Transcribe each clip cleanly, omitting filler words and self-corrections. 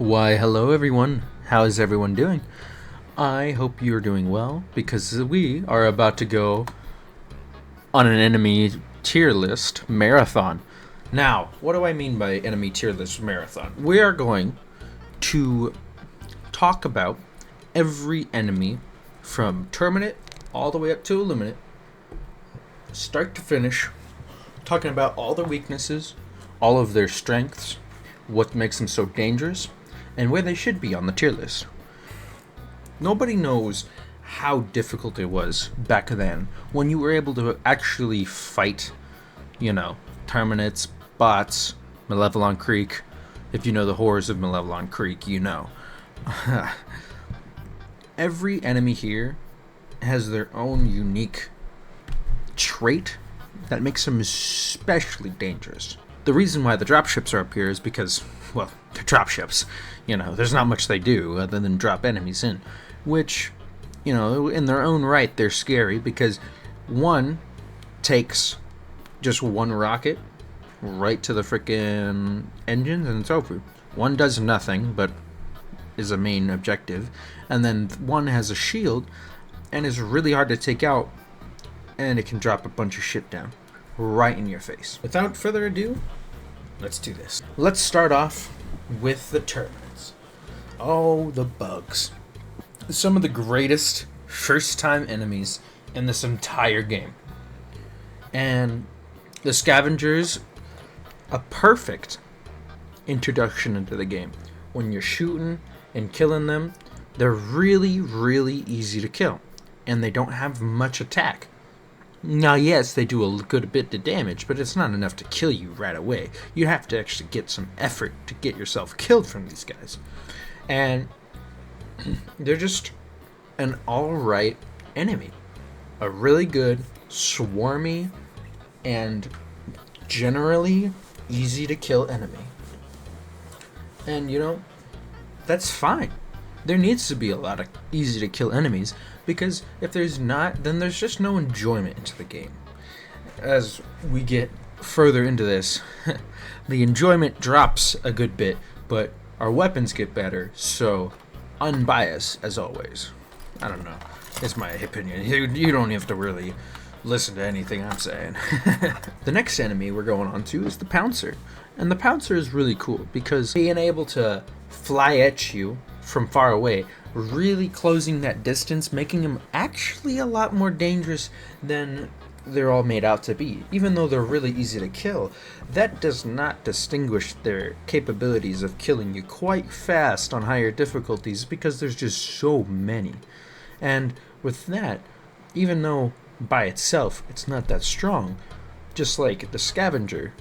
Why, hello everyone. How is everyone doing? I hope you're doing well because we are about to go on an enemy tier list marathon. Now, what do I mean by enemy tier list marathon? We are going to talk about every enemy from Terminid all the way up to Illuminate, start to finish, talking about all their weaknesses, all of their strengths, what makes them so dangerous, and where they should be on the tier list. Nobody knows how difficult it was back then when you were able to actually fight, Terminids, bots, Malevelon Creek. If you know the horrors of Malevelon Creek, you know. Every enemy here has their own unique trait that makes them especially dangerous. The reason why the dropships are up here is because, well, they're dropships. There's not much they do other than drop enemies in, which, in their own right, they're scary because one takes just one rocket right to the frickin' engines and it's over. One does nothing but is a main objective, and then one has a shield and is really hard to take out, and it can drop a bunch of shit down right in your face. Without further ado, let's do this. Let's start off with the Terminids. Oh, the bugs. Some of the greatest first-time enemies in this entire game. And the Scavengers, a perfect introduction into the game. When you're shooting and killing them, they're really, really easy to kill. And they don't have much attack. Now, yes, they do a good bit of damage, but it's not enough to kill you right away. You have to actually get some effort to get yourself killed from these guys. And they're just an alright enemy. A really good, swarmy, and generally easy to kill enemy. And, that's fine. There needs to be a lot of easy to kill enemies, because if there's not, then there's just no enjoyment into the game. As we get further into this, the enjoyment drops a good bit, but our weapons get better, so unbiased as always. I don't know. It's my opinion. You don't have to really listen to anything I'm saying. The next enemy we're going on to is the Pouncer. And the Pouncer is really cool because being able to fly at you from far away, really closing that distance, making them actually a lot more dangerous than they're all made out to be. Even though they're really easy to kill, that does not distinguish their capabilities of killing you quite fast on higher difficulties because there's just so many. And with that, even though by itself it's not that strong, just like the Scavenger,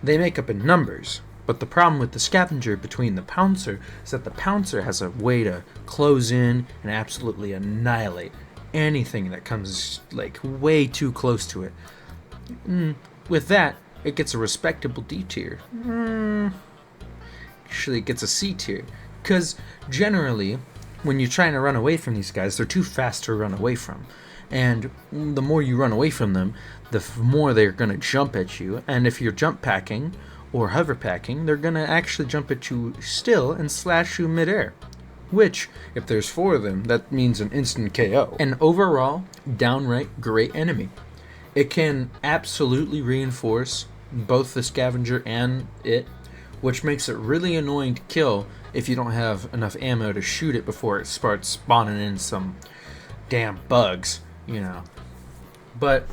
they make up in numbers. But the problem with the Scavenger between the Pouncer is that the Pouncer has a way to close in and absolutely annihilate anything that comes way too close to it. With that, it gets a respectable D tier. Actually, it gets a C tier. Because generally, when you're trying to run away from these guys, they're too fast to run away from. And the more you run away from them, the more they're going to jump at you. And if you're jump packing or hover packing, they're going to actually jump at you still and slash you midair. Which, if there's 4 of them, that means an instant KO. And overall, downright great enemy. It can absolutely reinforce both the Scavenger and it, which makes it really annoying to kill if you don't have enough ammo to shoot it before it starts spawning in some damn bugs, But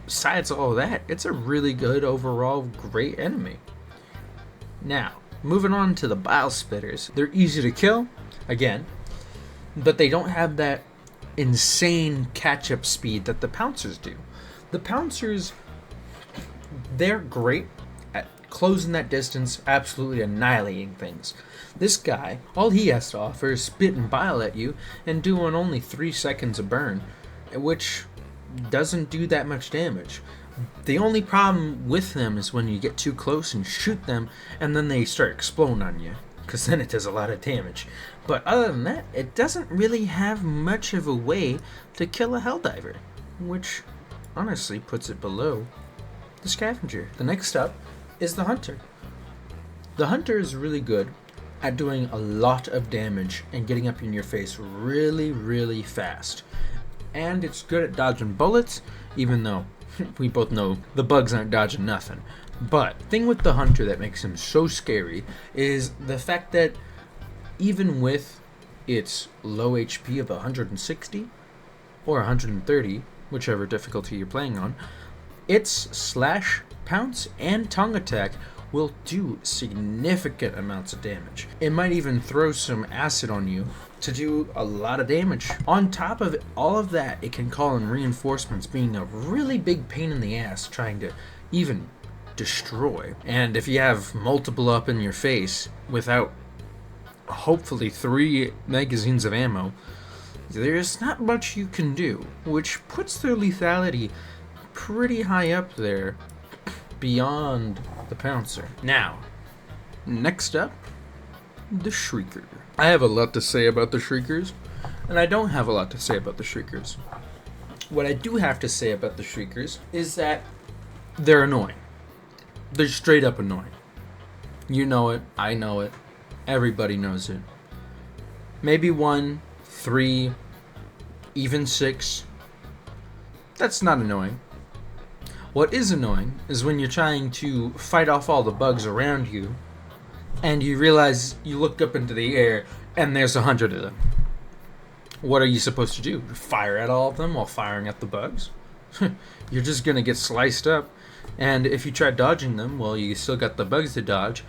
besides all that, it's a really good overall great enemy. Now, moving on to the Bile Spitters. They're easy to kill, again, but they don't have that insane catch-up speed that the Pouncers do. The Pouncers, they're great at closing that distance, absolutely annihilating things. This guy, all he has to offer is spitting bile at you and doing only 3 seconds of burn, which doesn't do that much damage. The only problem with them is when you get too close and shoot them and then they start exploding on you, because then it does a lot of damage. But other than that, it doesn't really have much of a way to kill a Helldiver, which honestly puts it below the Scavenger. The next up is the Hunter. The Hunter is really good at doing a lot of damage and getting up in your face really, really fast. And it's good at dodging bullets, even though we both know the bugs aren't dodging nothing. But the thing with the Hunter that makes him so scary is the fact that even with its low HP of 160 or 130, whichever difficulty you're playing on, its slash, pounce, and tongue attack will do significant amounts of damage. It might even throw some acid on you to do a lot of damage. On top of all of that, it can call in reinforcements, being a really big pain in the ass trying to even destroy. And if you have multiple up in your face without hopefully 3 magazines of ammo, there's not much you can do, which puts their lethality pretty high up there beyond the Pouncer. Now, next up, the Shrieker. I have a lot to say about the Shriekers, and I don't have a lot to say about the Shriekers. What I do have to say about the Shriekers is that they're annoying. They're straight up annoying. You know it, I know it, everybody knows it. Maybe 1, 3, even 6. That's not annoying. What is annoying is when you're trying to fight off all the bugs around you and you realize you look up into the air and there's 100 of them. What are you supposed to do? Fire at all of them while firing at the bugs? You're just gonna get sliced up, and if you try dodging them, well, you still got the bugs to dodge.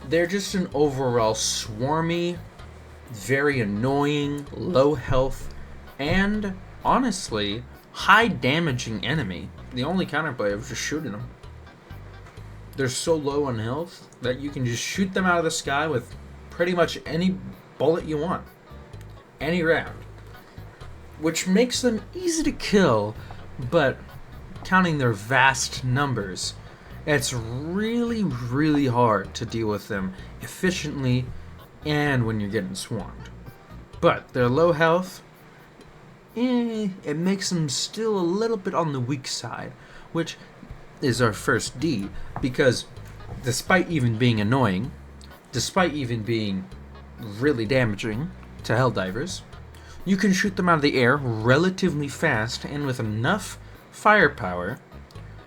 They're just an overall swarmy, very annoying, low health, and honestly, high damaging enemy. The only counterplay is just shooting them. They're so low on health that you can just shoot them out of the sky with pretty much any bullet you want, any round, which makes them easy to kill. But counting their vast numbers, it's really, really hard to deal with them efficiently and when you're getting swarmed. But their low health, it makes them still a little bit on the weak side, which is our first D, because despite even being annoying, despite even being really damaging to Helldivers, you can shoot them out of the air relatively fast, and with enough firepower,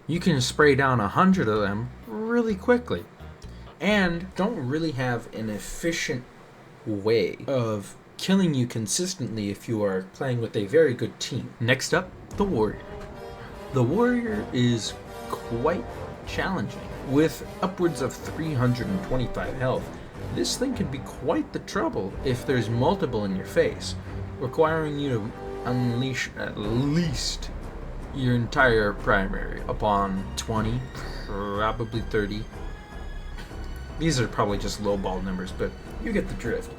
you can spray down 100 of them really quickly, and don't really have an efficient way of killing you consistently if you are playing with a very good team. Next up, the Warrior. The Warrior is quite challenging. With upwards of 325 health, this thing can be quite the trouble if there's multiple in your face, requiring you to unleash at least your entire primary upon 20, probably 30. These are probably just lowball numbers, but you get the drift.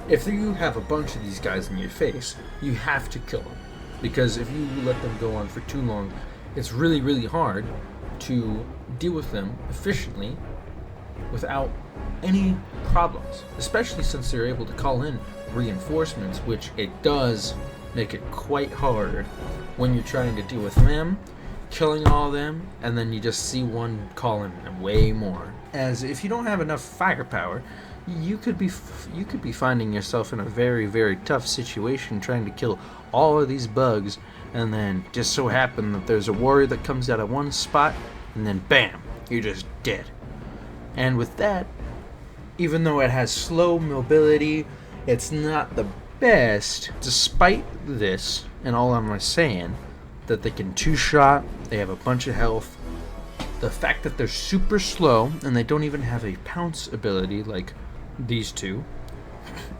If you have a bunch of these guys in your face, you have to kill them, because if you let them go on for too long, it's really, really hard to deal with them efficiently without any problems, especially since they're able to call in reinforcements, which it does make it quite hard when you're trying to deal with them, killing all of them, and then you just see one call in and way more. As if you don't have enough firepower, you could be finding yourself in a very, very tough situation trying to kill all of these bugs, and then just so happen that there's a warrior that comes out of one spot, and then bam, you're just dead. And with that, even though it has slow mobility, it's not the best. Despite this, and all I'm saying, that they can two-shot, they have a bunch of health, the fact that they're super slow, and they don't even have a pounce ability like these two,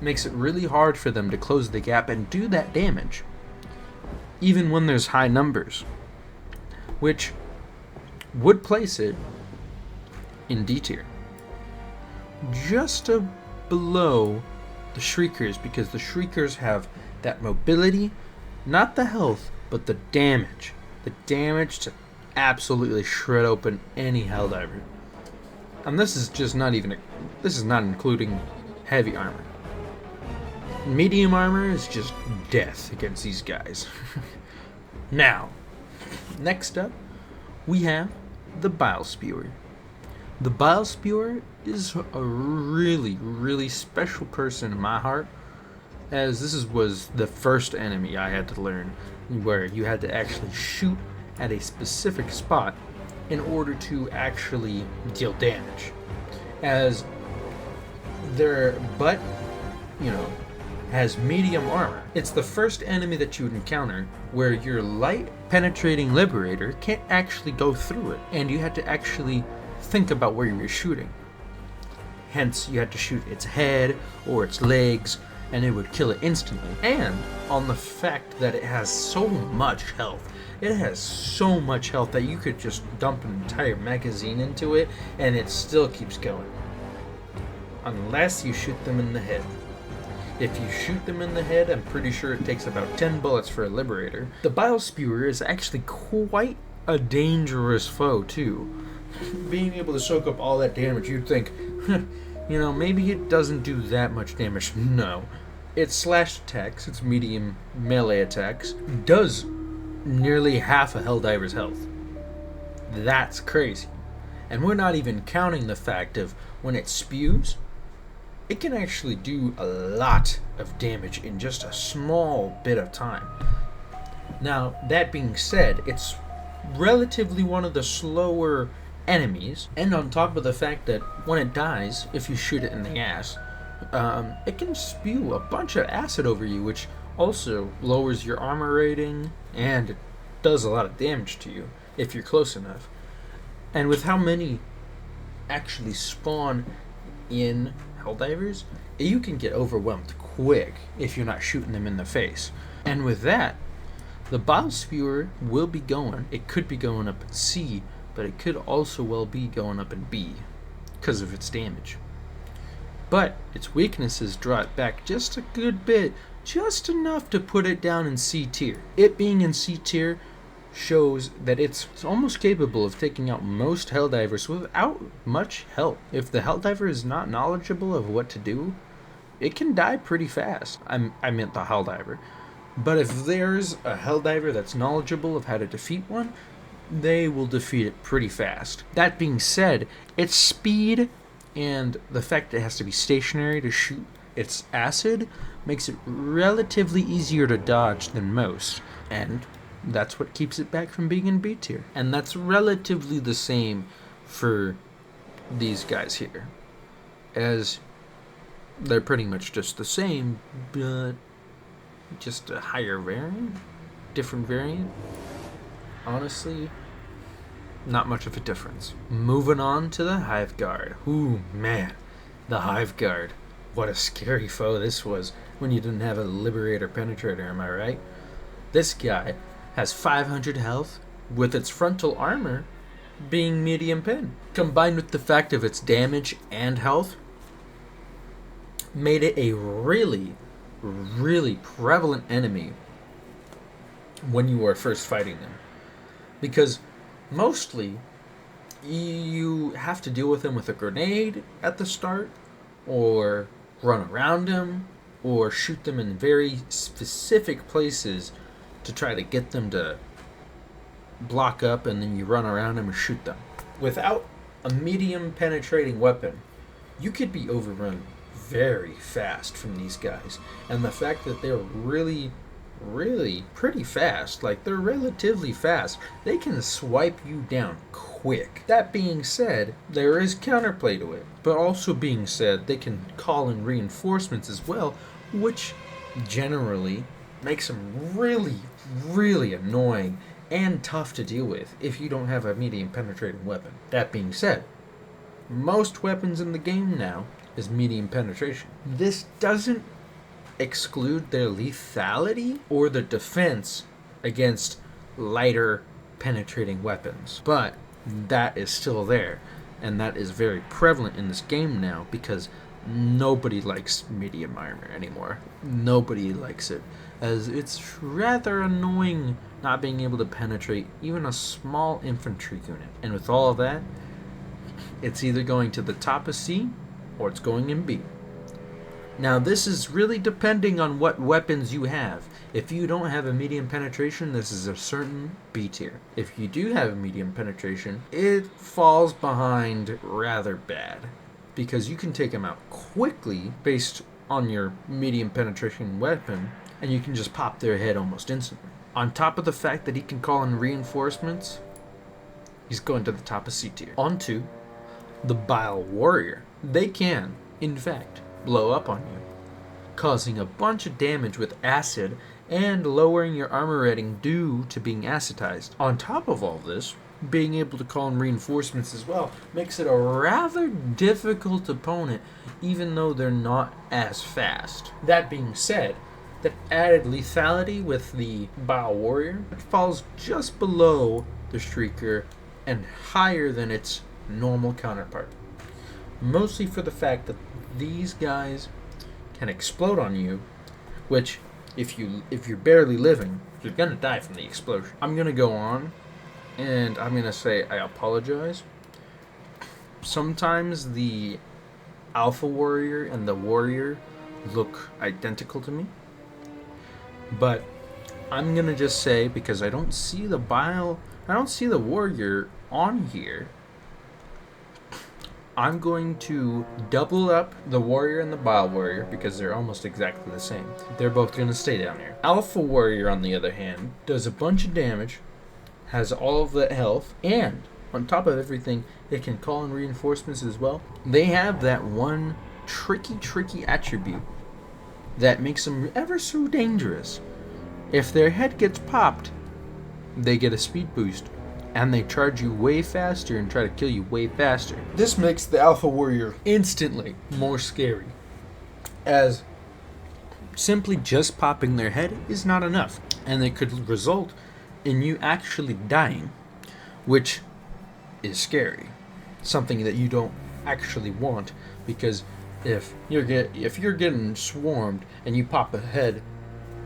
makes it really hard for them to close the gap and do that damage, even when there's high numbers, which would place it in D tier, just below the Shriekers, because the Shriekers have that mobility, not the health, but the damage to absolutely shred open any Helldiver. And this is just not even this is not including heavy armor. Medium armor is just death against these guys. Now, next up, we have the Bile Spewer. The Bile Spewer is a really, really special person in my heart, as was the first enemy I had to learn, where you had to actually shoot at a specific spot in order to actually deal damage. As their butt, you know, has medium armor. It's the first enemy that you would encounter where your light penetrating liberator can't actually go through it, and you had to actually think about where you were shooting. Hence, you had to shoot its head or its legs, and it would kill it instantly. And on the fact that it has so much health. It has so much health that you could just dump an entire magazine into it, and it still keeps going. Unless you shoot them in the head. If you shoot them in the head, I'm pretty sure it takes about 10 bullets for a liberator. The Bile Spewer is actually quite a dangerous foe, too. Being able to soak up all that damage, you'd think, maybe it doesn't do that much damage. No. Its slash attacks, its medium melee attacks, does nearly half a Helldiver's health. That's crazy. And we're not even counting the fact of when it spews, it can actually do a lot of damage in just a small bit of time. Now, that being said, it's relatively one of the slower enemies, and on top of the fact that when it dies, if you shoot it in the ass, it can spew a bunch of acid over you, which also lowers your armor rating, and it does a lot of damage to you if you're close enough. And with how many actually spawn in Helldivers, you can get overwhelmed quick if you're not shooting them in the face. And with that, the Bile Spewer will be going. It could be going up in C, but it could also well be going up in B because of its damage. But its weaknesses draw it back just a good bit, just enough to put it down in C tier. It being in C tier shows that it's almost capable of taking out most Helldivers without much help. If the Helldiver is not knowledgeable of what to do, it can die pretty fast. I meant the Helldiver. But if there's a Helldiver that's knowledgeable of how to defeat one, they will defeat it pretty fast. That being said, its speed and the fact that it has to be stationary to shoot its acid makes it relatively easier to dodge than most, and that's what keeps it back from being in B tier. And that's relatively the same for these guys here, as they're pretty much just the same, but just a higher variant, different variant. Honestly, not much of a difference. Moving on to the Hive Guard. Ooh, man, the Hive Guard. What a scary foe this was when you didn't have a Liberator Penetrator, am I right? This guy has 500 health, with its frontal armor being medium pen. Combined with the fact of its damage and health, made it a really, really prevalent enemy when you are first fighting them. Because mostly, you have to deal with them with a grenade at the start, or run around them, or shoot them in very specific places to try to get them to block up, and then you run around them and shoot them. Without a medium penetrating weapon, you could be overrun very fast from these guys. And the fact that they're really pretty fast, like they're relatively fast, they can swipe you down quick. That being said, there is counterplay to it, but also being said, they can call in reinforcements as well, which generally makes them really annoying and tough to deal with if you don't have a medium penetrating weapon. That being said, most weapons in the game now is medium penetration. This doesn't exclude their lethality or the defense against lighter penetrating weapons, but that is still there, and that is very prevalent in this game now because nobody likes medium armor anymore. Nobody likes it, as it's rather annoying not being able to penetrate even a small infantry unit. And with all of that, it's either going to the top of C or it's going in B. Now, this is really depending on what weapons you have. If you don't have a medium penetration, this is a certain B tier. If you do have a medium penetration, it falls behind rather bad, because you can take him out quickly based on your medium penetration weapon, and you can just pop their head almost instantly. On top of the fact that he can call in reinforcements, he's going to the top of C tier. On to the Bile Warrior. They can, in fact, blow up on you, causing a bunch of damage with acid and lowering your armor rating due to being acidized. On top of all this, being able to call in reinforcements as well makes it a rather difficult opponent, even though they're not as fast. That being said, that added lethality with the Bile Warrior falls just below the Streaker and higher than its normal counterpart. Mostly for the fact that these guys can explode on you, which if you're barely living, you're gonna die from the explosion. I'm gonna go on and I'm gonna say I apologize. Sometimes the Alpha Warrior and the Warrior look identical to me, but I'm gonna just say, because I don't see the Warrior on here, I'm going to double up the Warrior and the Bile Warrior because they're almost exactly the same. They're both going to stay down here. Alpha Warrior, on the other hand, does a bunch of damage, has all of that health, and on top of everything, it can call in reinforcements as well. They have that one tricky attribute that makes them ever so dangerous. If their head gets popped, they get a speed boost, and they charge you way faster and try to kill you way faster. This makes the Alpha Warrior instantly more scary, as simply just popping their head is not enough, and they could result in you actually dying, which is scary. Something that you don't actually want, because if you're getting swarmed and you pop a head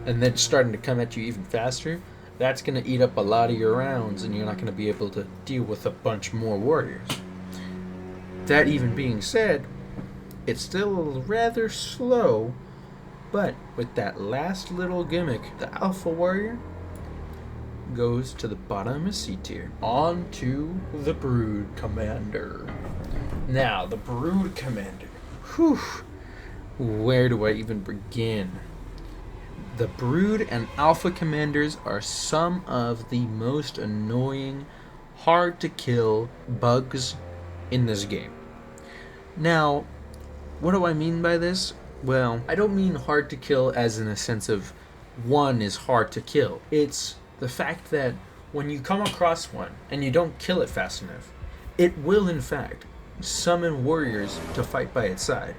and then starting to come at you even faster, that's going to eat up a lot of your rounds, and you're not going to be able to deal with a bunch more warriors. That even being said, it's still rather slow, but with that last little gimmick, the Alpha Warrior goes to the bottom of C tier. On to the Brood Commander. Now, the Brood Commander. Whew. Where do I even begin? The Brood and Alpha Commanders are some of the most annoying, hard to kill bugs in this game. Now, what do I mean by this? Well, I don't mean hard to kill as in a sense of one is hard to kill. It's the fact that when you come across one and you don't kill it fast enough, it will in fact summon warriors to fight by its side.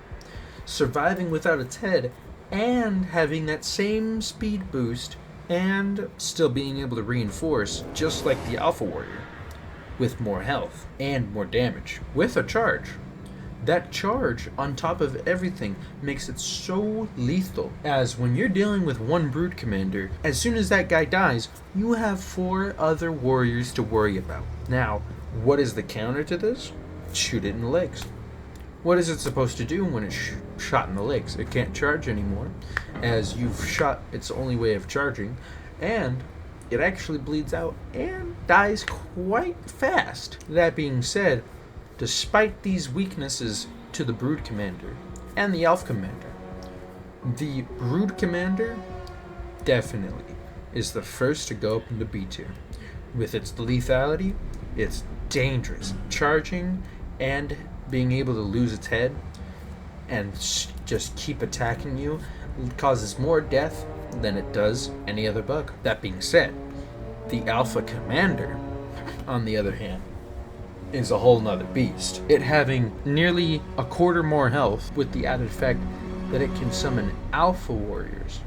Surviving without its head and having that same speed boost and still being able to reinforce just like the Alpha Warrior with more health and more damage with a charge. That charge on top of everything makes it so lethal, as when you're dealing with one Brood Commander, as soon as that guy dies, you have 4 other warriors to worry about. Now, what is the counter to this? Shoot it in the legs. What is it supposed to do when it's shot in the legs? It can't charge anymore, as you've shot its only way of charging, and it actually bleeds out and dies quite fast. That being said, despite these weaknesses to the Brood Commander and the Alpha Commander, the Brood Commander definitely is the first to go up into B tier. With its lethality, its dangerous charging, and being able to lose its head and just keep attacking you causes more death than it does any other bug. That being said, the Alpha Commander, on the other hand, is a whole nother beast. It having nearly a quarter more health, with the added fact that it can summon Alpha Warriors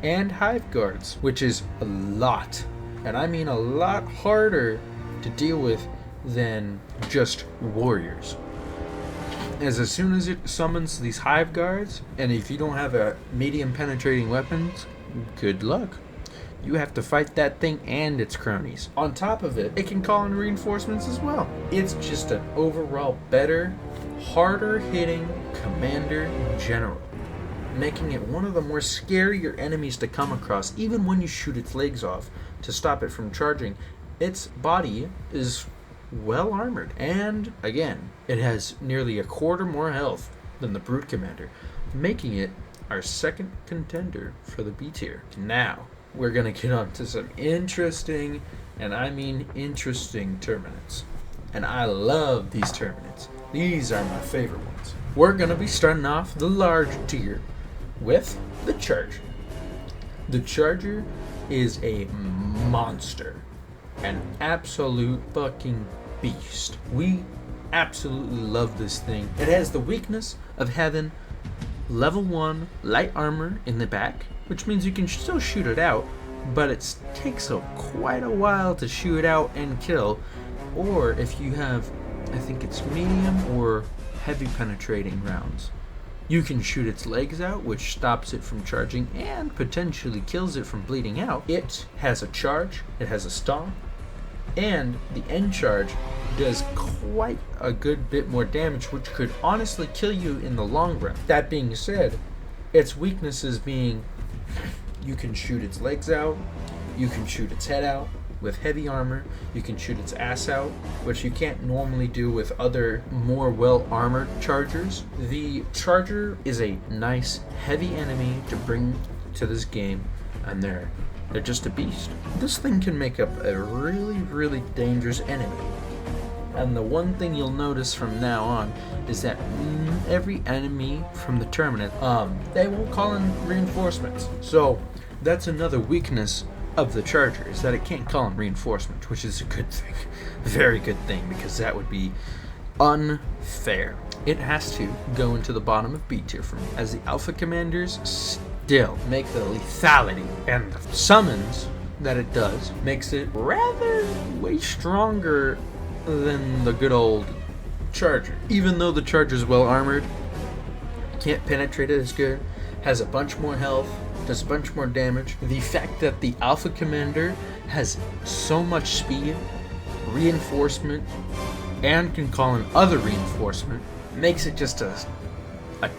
and Hive Guards, which is a lot, and I mean a lot harder to deal with than just warriors. As soon as it summons these Hive Guards, and if you don't have a medium penetrating weapons, good luck. You have to fight that thing and its cronies. On top of it, it can call in reinforcements as well. It's just an overall better, harder hitting commander in general. making it one of the more scarier enemies to come across, even when you shoot its legs off to stop it from charging. Its body is well armored, and again, it has nearly a quarter more health than the Brute Commander, making it our second contender for the B tier. Now, we're going to get on to some interesting, and I mean interesting, Terminids. And I love these Terminids. These are my favorite ones. We're going to be starting off the large tier with the Charger. The Charger is a monster. An absolute fucking beast. We absolutely love this thing. It has the weakness of having level 1 light armor in the back, which means you can still shoot it out, but it takes quite a while to shoot out and kill. Or if you have, I think it's medium or heavy penetrating rounds, you can shoot its legs out, which stops it from charging and potentially kills it from bleeding out. It has a charge, it has a stomp, and the end charge does quite a good bit more damage, which could honestly kill you in the long run. That being said, its weaknesses being you can shoot its legs out, you can shoot its head out with heavy armor, you can shoot its ass out, which you can't normally do with other more well-armored chargers. The Charger is a nice, heavy enemy to bring to this game, and they're just a beast. This thing can make up a really, really dangerous enemy. And the one thing you'll notice from now on is that every enemy from the Terminid, they won't call in reinforcements. So that's another weakness of the Charger, is that it can't call in reinforcements, which is a good thing. Very good thing, because that would be unfair. It has to go into the bottom of B tier for me, as the Alpha Commanders still make the lethality and the summons that it does makes it rather way stronger than the good old Charger. Even though the Charger's well armored, can't penetrate it as good, has a bunch more health, does a bunch more damage. The fact that the Alpha Commander has so much speed, reinforcement, and can call in other reinforcement makes it just a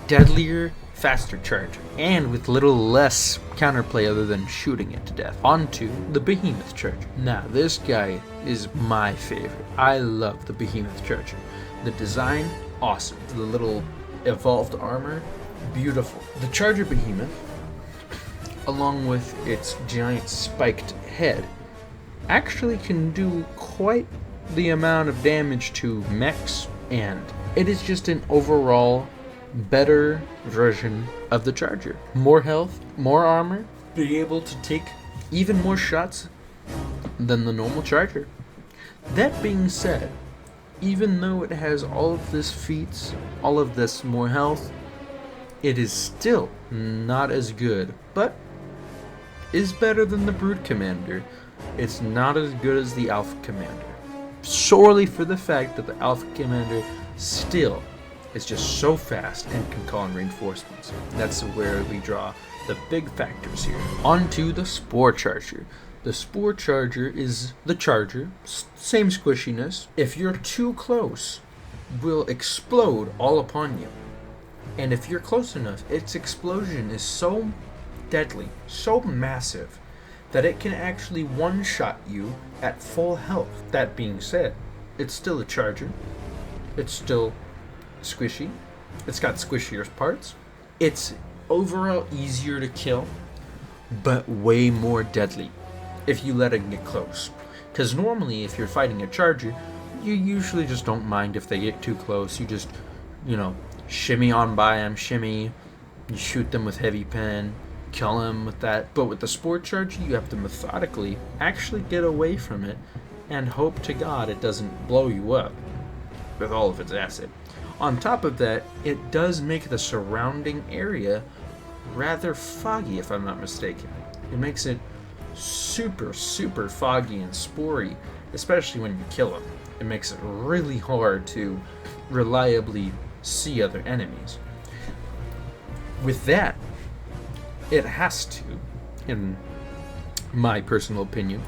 deadlier, faster Charger, and with little less counterplay other than shooting it to death. On to the Behemoth Charger. Now, this guy is my favorite. I love the Behemoth Charger. The design, awesome. The little evolved armor, beautiful. The Charger Behemoth, along with its giant spiked head, actually can do quite the amount of damage to mechs, and it is just an overall better version of the Charger. More health, more armor, be able to take even more shots than the normal Charger. That being said, even though it has all of this feats, all of this more health, it is still not as good, but is better than the Brute Commander. It's not as good as the Alpha Commander, solely for the fact that the Alpha Commander still is just so fast and can call in reinforcements. That's where we draw the big factors here. On to the Spore Charger. The Spore Charger is the Charger, same squishiness. If you're too close, will explode all upon you. And if you're close enough, its explosion is so deadly, so massive, that it can actually one-shot you at full health. That being said, it's still a Charger. It's still squishy. It's got squishier parts. It's overall easier to kill, but way more deadly if you let it get close. Because normally, if you're fighting a Charger, you usually just don't mind if they get too close. You just, shimmy on by them, shimmy, you shoot them with heavy pen, kill them with that. But with the Spore Charger, you have to methodically actually get away from it and hope to God it doesn't blow you up with all of its acid. On top of that, it does make the surrounding area rather foggy, if I'm not mistaken. It makes it super, super foggy and spory, especially when you kill them. It makes it really hard to reliably see other enemies. With that, it has to, in my personal opinion,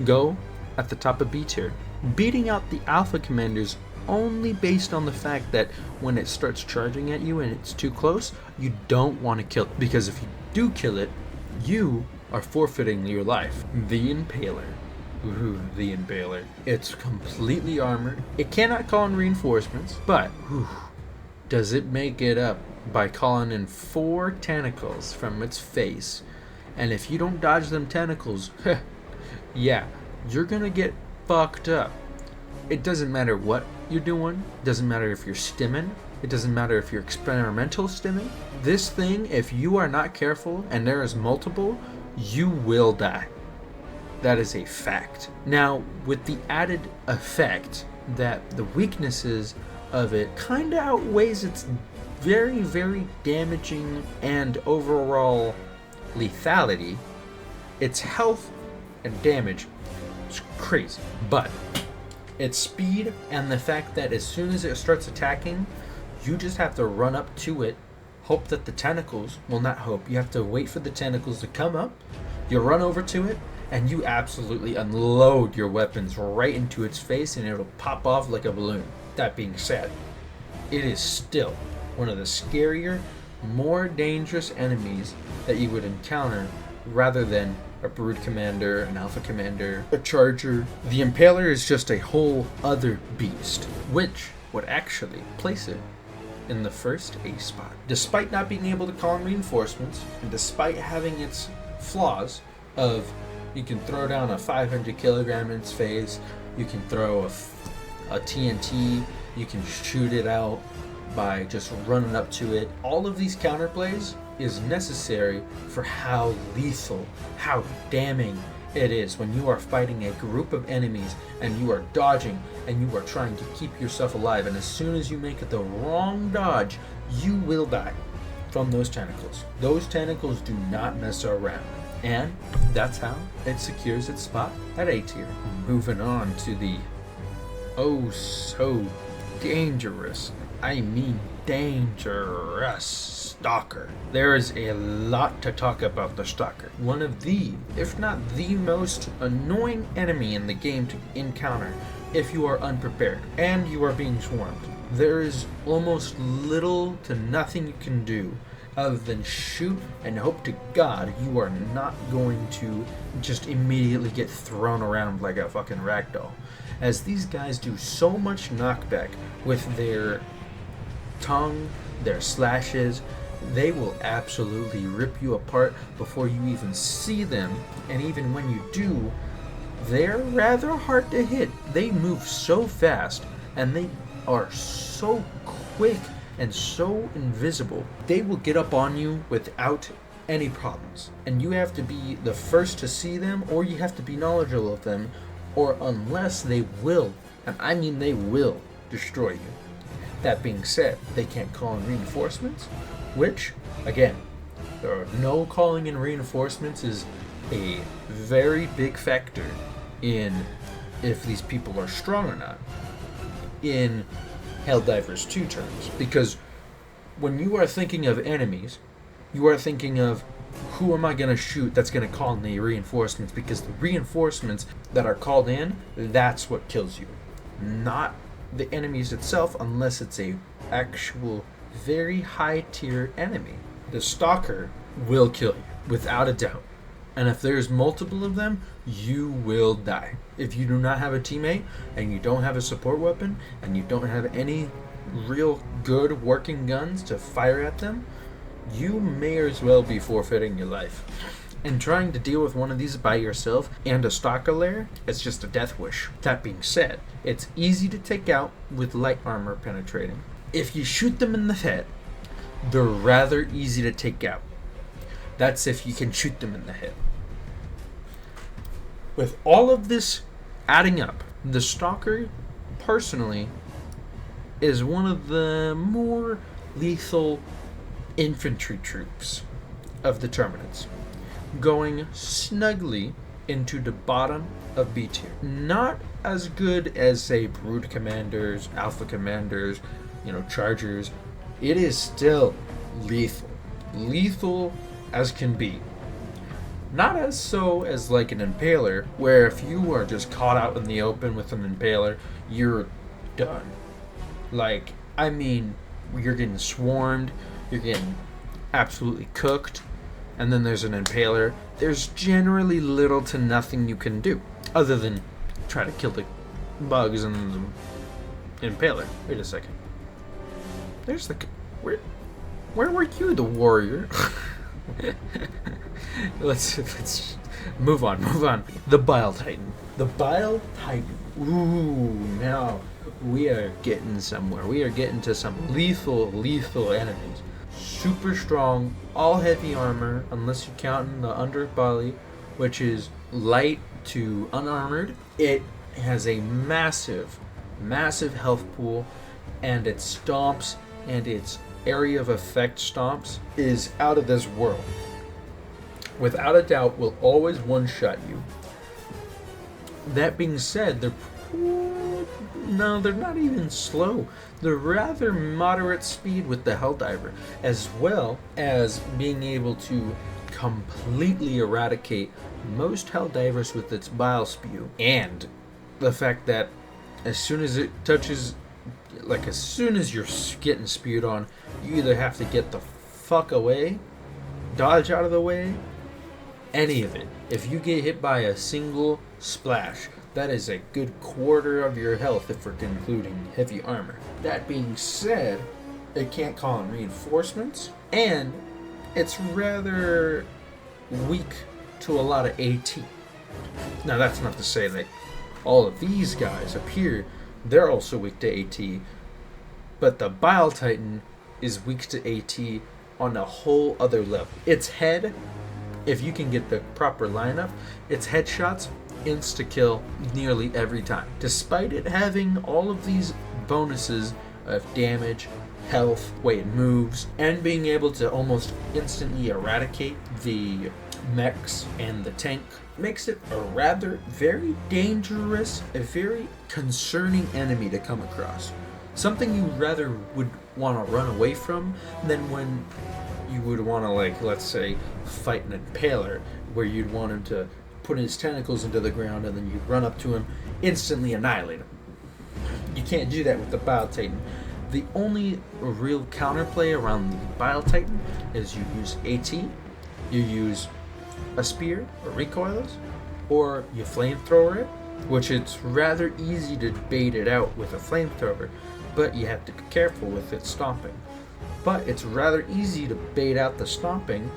go at the top of B tier. Beating out the Alpha Commanders only based on the fact that when it starts charging at you and it's too close, you don't want to kill it. Because if you do kill it, you are forfeiting your life. The Impaler. Ooh, the Impaler. It's completely armored. It cannot call in reinforcements, but does it make it up by calling in 4 tentacles from its face. And if you don't dodge them tentacles, yeah, you're gonna get fucked up. It doesn't matter what you're doing. It doesn't matter if you're stimming. It doesn't matter if you're experimental stimming. This thing, if you are not careful and there is multiple, you will die. That is a fact. Now, with the added effect that the weaknesses of it kind of outweighs its very, very damaging and overall lethality, its health and damage is crazy. But its speed and the fact that as soon as it starts attacking, you just have to run up to it, hope that the tentacles, well, not hope, you have to wait for the tentacles to come up, you run over to it, and you absolutely unload your weapons right into its face and it'll pop off like a balloon. That being said, it is still one of the scarier, more dangerous enemies that you would encounter rather than a Brood Commander, an Alpha Commander, a Charger. The Impaler is just a whole other beast, which would actually place it in the first A spot. Despite not being able to call in reinforcements, and despite having its flaws of you can throw down a 500 kilogram in its face, you can throw a TNT, you can shoot it out by just running up to it. All of these counterplays is necessary for how lethal, how damning it is when you are fighting a group of enemies and you are dodging and you are trying to keep yourself alive, and as soon as you make it the wrong dodge, you will die from those tentacles. Those tentacles do not mess around. And that's how it secures its spot at A tier. Moving on to the oh so dangerous, I mean dangerous Stalker. There is a lot to talk about the Stalker. One of the, if not the most annoying enemy in the game to encounter if you are unprepared and you are being swarmed. There is almost little to nothing you can do other than shoot and hope to God you are not going to just immediately get thrown around like a fucking ragdoll. As these guys do so much knockback with their tongue, their slashes, they will absolutely rip you apart before you even see them. And even when you do, they're rather hard to hit. They move so fast and they are so quick and so invisible. They will get up on you without any problems. And you have to be the first to see them, or you have to be knowledgeable of them, or unless they will, and I mean they will, destroy you. That being said, they can't call in reinforcements, which, again, there are no calling in reinforcements is a very big factor in if these people are strong or not in Helldiver's 2 terms. Because when you are thinking of enemies, you are thinking of who am I going to shoot that's going to call in the reinforcements, because the reinforcements that are called in, that's what kills you. Not the enemies itself, unless it's a actual very high tier enemy. The Stalker will kill you, without a doubt. And if there's multiple of them, you will die. If you do not have a teammate, and you don't have a support weapon, and you don't have any real good working guns to fire at them, you may as well be forfeiting your life. And trying to deal with one of these by yourself and a Stalker lair, it's just a death wish. That being said, it's easy to take out with light armor penetrating. If you shoot them in the head, they're rather easy to take out. That's if you can shoot them in the head. With all of this adding up, the Stalker, personally, is one of the more lethal infantry troops of the Terminids, going snugly into the bottom of B tier. Not as good as, say, Brood Commanders, Alpha Commanders, Chargers. It is still lethal. Lethal as can be. Not as so as like an Impaler, where if you are just caught out in the open with an Impaler, you're done. Like, I mean, you're getting swarmed, you're getting absolutely cooked, and then there's an impaler. There's generally little to nothing you can do other than try to kill the bugs and the impaler. Wait a second. There's the where were you, the warrior? let's move on. The Bile Titan. The Bile Titan. Ooh, now we are getting somewhere. We are getting to some lethal enemies. Super strong, all heavy armor, unless you count in the underbelly, which is light to unarmored. It has a massive health pool, and its stomps and its area of effect stomps is out of this world. Without a doubt, will always one-shot you. That being said, they're not even slow. They're rather moderate speed with the Helldiver, as well as being able to completely eradicate most Helldivers with its bile spew. And the fact that as soon as it touches, like as soon as you're getting spewed on, you either have to get the fuck away, dodge out of the way, any of it. If you get hit by a single splash, that is a good quarter of your health if we're including heavy armor. That being said, it can't call in reinforcements, and it's rather weak to a lot of AT. Now that's not to say that all of these guys up here, they're also weak to AT, but the Bile Titan is weak to AT on a whole other level. Its head, if you can get the proper lineup, its headshots insta-kill nearly every time. Despite it having all of these bonuses of damage, health, way it moves, and being able to almost instantly eradicate the mechs and the tank, makes it a rather very dangerous, a very concerning enemy to come across. Something you rather would want to run away from than when you would want to, like, let's say, fight an impaler, where you'd want him to put his tentacles into the ground and then you run up to him, instantly annihilate him. You can't do that with the Bile Titan. The only real counterplay around the Bile Titan is you use AT, you use a spear or recoilless, or you flamethrower it, which it's rather easy to bait it out with a flamethrower, but you have to be careful with its stomping. But it's rather easy to bait out the stomping,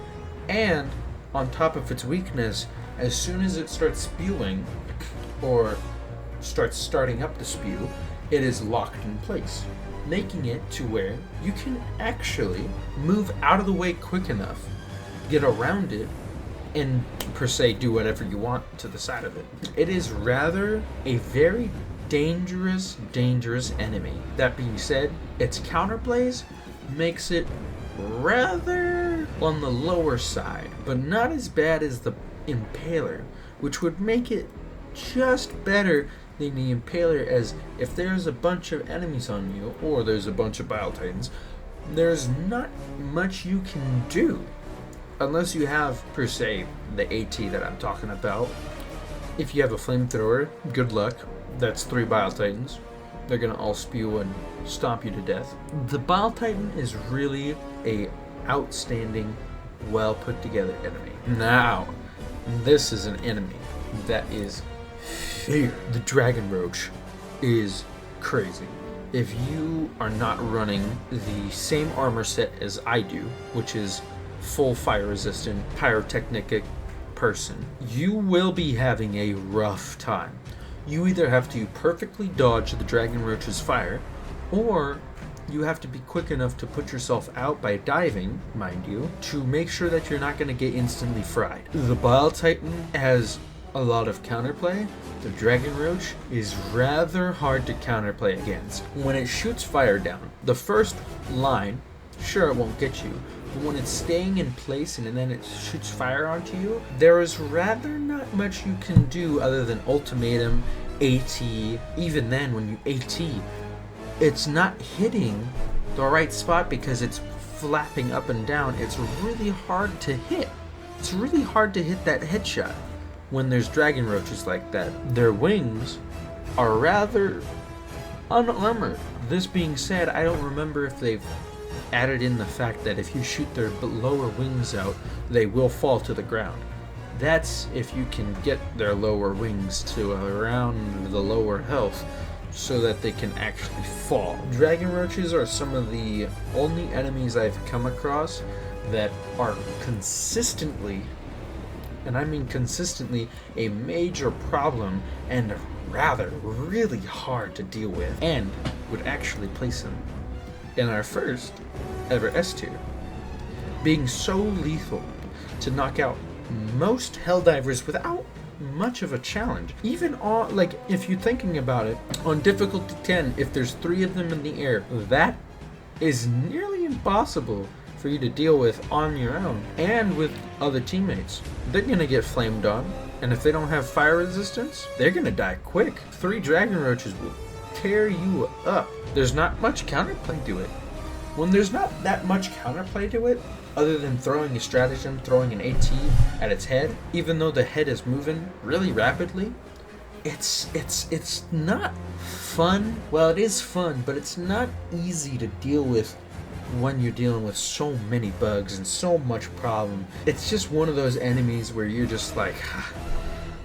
and on top of its weakness, as soon as it starts spewing or starting up to spew, it is locked in place, making it to where you can actually move out of the way quick enough, get around it, and per se do whatever you want to the side of it. It is rather a very dangerous enemy. That being said, its counterplays makes it rather on the lower side, but not as bad as the Impaler, which would make it just better than the Impaler, as if there's a bunch of enemies on you, or there's a bunch of Bile Titans, there's not much you can do. Unless you have, per se, the AT that I'm talking about. If you have a flamethrower, good luck. That's 3 Bile Titans. They're gonna all spew and stomp you to death. The Bile Titan is really a outstanding, well put together enemy. Now, this is an enemy that is feared. The Dragon Roach is crazy. If you are not running the same armor set as I do, which is full fire resistant pyrotechnic person, you will be having a rough time. You either have to perfectly dodge the Dragon Roach's fire, or you have to be quick enough to put yourself out by diving, mind you, to make sure that you're not going to get instantly fried. The Bile Titan has a lot of counterplay. The Dragon Roach is rather hard to counterplay against. When it shoots fire down, the first line, sure, it won't get you, but when it's staying in place and then it shoots fire onto you, there is rather not much you can do other than ultimatum, AT. Even then, when you AT, it's not hitting the right spot because it's flapping up and down. It's really hard to hit. It's really hard to hit that headshot when there's Dragon Roaches like that. Their wings are rather unarmored. This being said, I don't remember if they've added in the fact that if you shoot their lower wings out, they will fall to the ground. That's if you can get their lower wings to around the lower health so that they can actually fall. Dragon roaches are some of the only enemies I've come across that are consistently, and I mean consistently, a major problem and rather really hard to deal with, and would actually place them in our first ever S tier, being so lethal to knock out most Helldivers without much of a challenge. Even on, like, if you're thinking about it, on difficulty 10, if there's 3 of them in the air, that is nearly impossible for you to deal with on your own and with other teammates. They're gonna get flamed on, and if they don't have fire resistance, they're gonna die quick. 3 dragon roaches will tear you up. There's not much counterplay to it. When there's not that much counterplay to it, other than throwing a stratagem, throwing an AT at its head, even though the head is moving really rapidly, it's not fun. Well, it is fun, but it's not easy to deal with when you're dealing with so many bugs and so much problem. It's just one of those enemies where you're just like,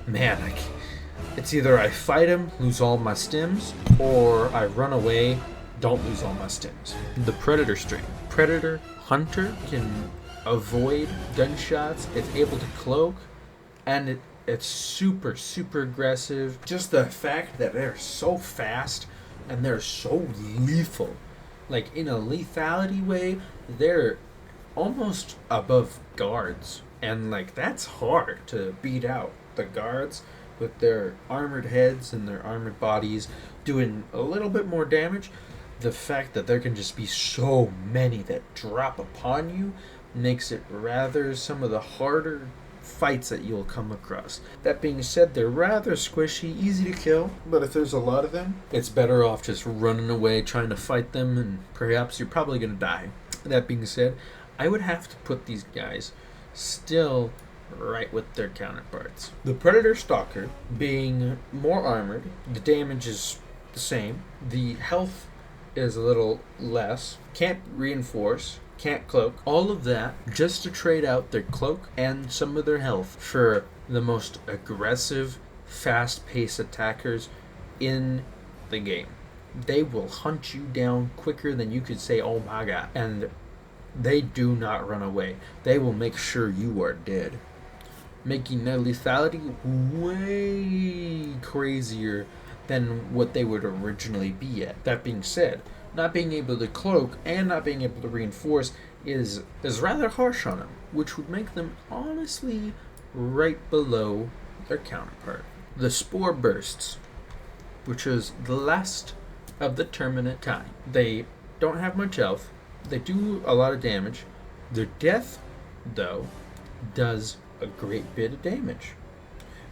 man, it's either I fight him, lose all my stims, or I run away, don't lose all my stims. The Predator strain. Predator Hunter can avoid gunshots, it's able to cloak, and it's super, super aggressive. Just the fact that they're so fast and they're so lethal. Like, in a lethality way, they're almost above guards. And, like, that's hard to beat out. The guards with their armored heads and their armored bodies doing a little bit more damage. The fact that there can just be so many that drop upon you makes it rather some of the harder fights that you'll come across. That being said, they're rather squishy, easy to kill, but if there's a lot of them, it's better off just running away, trying to fight them, and perhaps you're probably going to die. That being said, I would have to put these guys still right with their counterparts. The Predator Stalker, being more armored, the damage is the same, the health is a little less, can't reinforce, can't cloak, all of that just to trade out their cloak and some of their health for the most aggressive, fast-paced attackers in the game. They will hunt you down quicker than you could say, oh my god, and they do not run away. They will make sure you are dead, making their lethality way crazier than what they would originally be at. That being said, not being able to cloak and not being able to reinforce is rather harsh on them, which would make them honestly right below their counterpart. The Spore Bursts, which is the last of the Terminid kind. They don't have much health, they do a lot of damage. Their death, though, does a great bit of damage.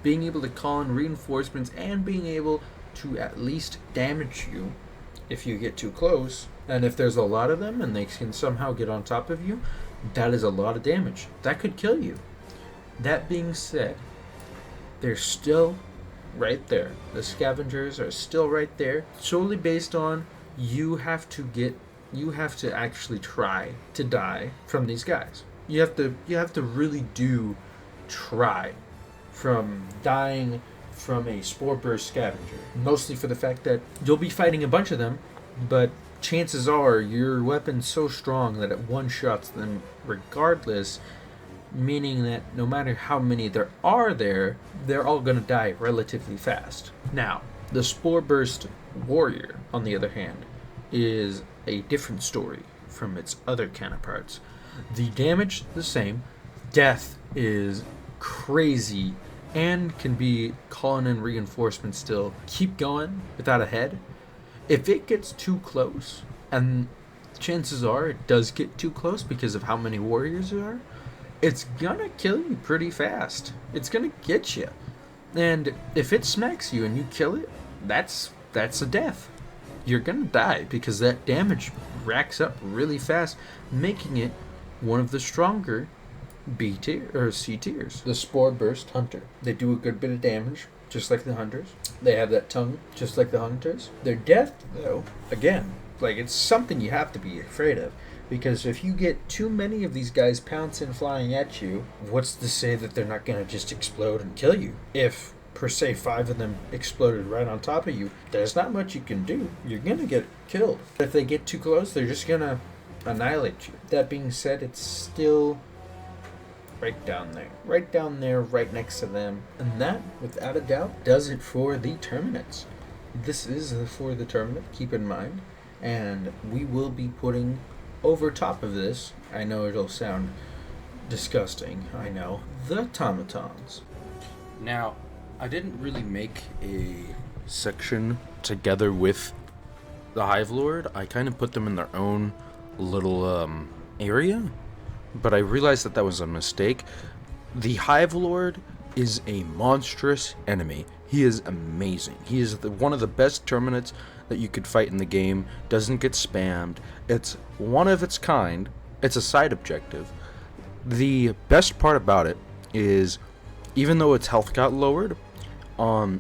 Being able to call in reinforcements and being able to at least damage you if you get too close, and if there's a lot of them and they can somehow get on top of you, that is a lot of damage. That could kill you. That being said, they're still right there. The scavengers are still right there, solely based on you have to actually try to die from these guys. You have to really do try from dying from a Spore Burst scavenger. Mostly for the fact that you'll be fighting a bunch of them, but chances are your weapon's so strong that it one-shots them regardless, meaning that no matter how many there are there, they're all going to die relatively fast. Now, the Spore Burst Warrior, on the other hand, is a different story from its other counterparts. The damage, the same. Death is crazy and can be calling in reinforcements still. Keep going without a head. If it gets too close, and chances are it does get too close because of how many warriors there are, it's gonna kill you pretty fast. It's gonna get you. And if it smacks you and you kill it, that's a death. You're gonna die because that damage racks up really fast, making it one of the stronger B tier or C tiers. The Spore Burst Hunter. They do a good bit of damage, just like the hunters. They have that tongue, just like the hunters. Their death, though, again, Like, it's something you have to be afraid of. Because if you get too many of these guys pouncing, flying at you, what's to say that they're not going to just explode and kill you? If, per se, 5 of them exploded right on top of you, there's not much you can do. You're going to get killed. If they get too close, they're just going to annihilate you. That being said, it's still right down there. Right down there, right next to them. And that, without a doubt, does it for the Terminids. This is for the Terminid, keep in mind. And we will be putting over top of this, I know it'll sound disgusting, I know, the automatons. Now, I didn't really make a section together with the Hive Lord. I kind of put them in their own little area, but I realized that was a mistake. The Hive Lord is a monstrous enemy. He is amazing. He is one of the best Terminids that you could fight in the game. Doesn't get spammed. It's one of its kind. It's a side objective. The best part about it is, even though its health got lowered,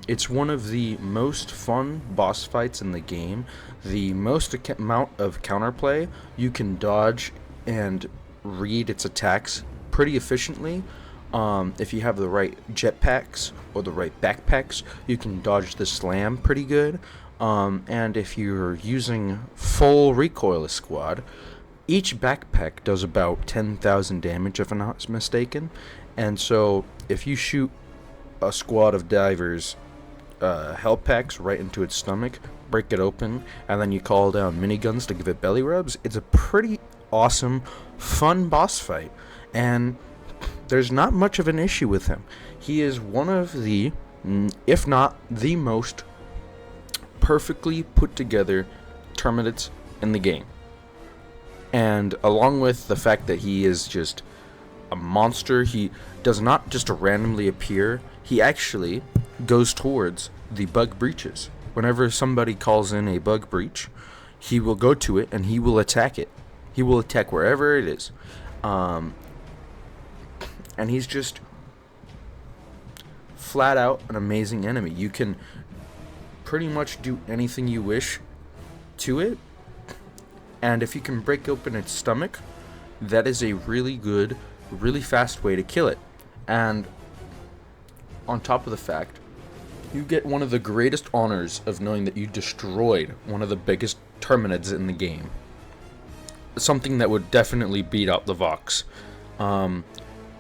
it's one of the most fun boss fights in the game. The most amount of counterplay. You can dodge and read its attacks pretty efficiently. If you have the right jetpacks or the right backpacks, you can dodge the slam pretty good. And if you're using full recoilless squad, each backpack does about 10,000 damage if I'm not mistaken. And so if you shoot a squad of divers health packs right into its stomach, break it open, and then you call down miniguns to give it belly rubs, it's a pretty awesome, fun boss fight. And there's not much of an issue with him. He is one of the, if not the most perfectly put together Terminids in the game. And along with the fact that he is just a monster, he does not just randomly appear, he actually goes towards the bug breaches. Whenever somebody calls in a bug breach, he will go to it and he will attack it. He will attack wherever it is. And he's just flat out an amazing enemy. You can pretty much do anything you wish to it, and if you can break open its stomach, that is a really good, really fast way to kill it. And on top of the fact, you get one of the greatest honors of knowing that you destroyed one of the biggest Terminids in the game. Something that would definitely beat out the Vox.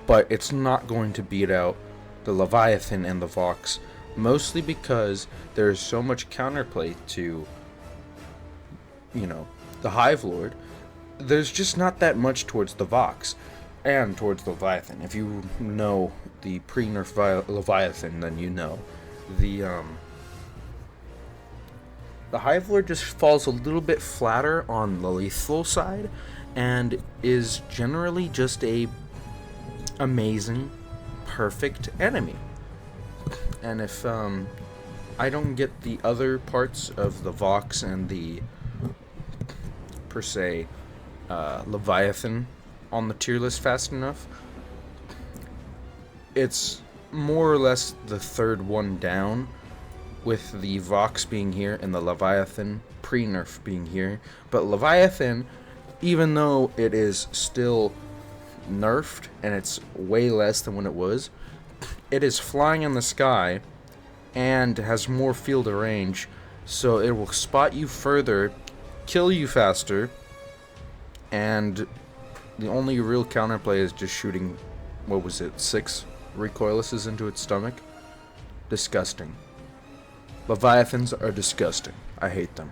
But it's not going to beat out the Leviathan and the Vox, mostly because there's so much counterplay to, the Hive Lord. There's just not that much towards the Vox and towards the Leviathan. If you know the pre-nerf Leviathan, then you know. The Hive Lord just falls a little bit flatter on the lethal side and is generally just a amazing, perfect enemy. And if I don't get the other parts of the Vox and the, per se, Leviathan on the tier list fast enough, it's more or less the third one down, with the Vox being here and the Leviathan pre-nerf being here. But Leviathan, even though it is still nerfed and it's way less than when it was, it is flying in the sky and has more field of range, so it will spot you further, kill you faster, and the only real counterplay is just shooting, 6 recoillesses into its stomach. Disgusting. Leviathans are disgusting. I hate them.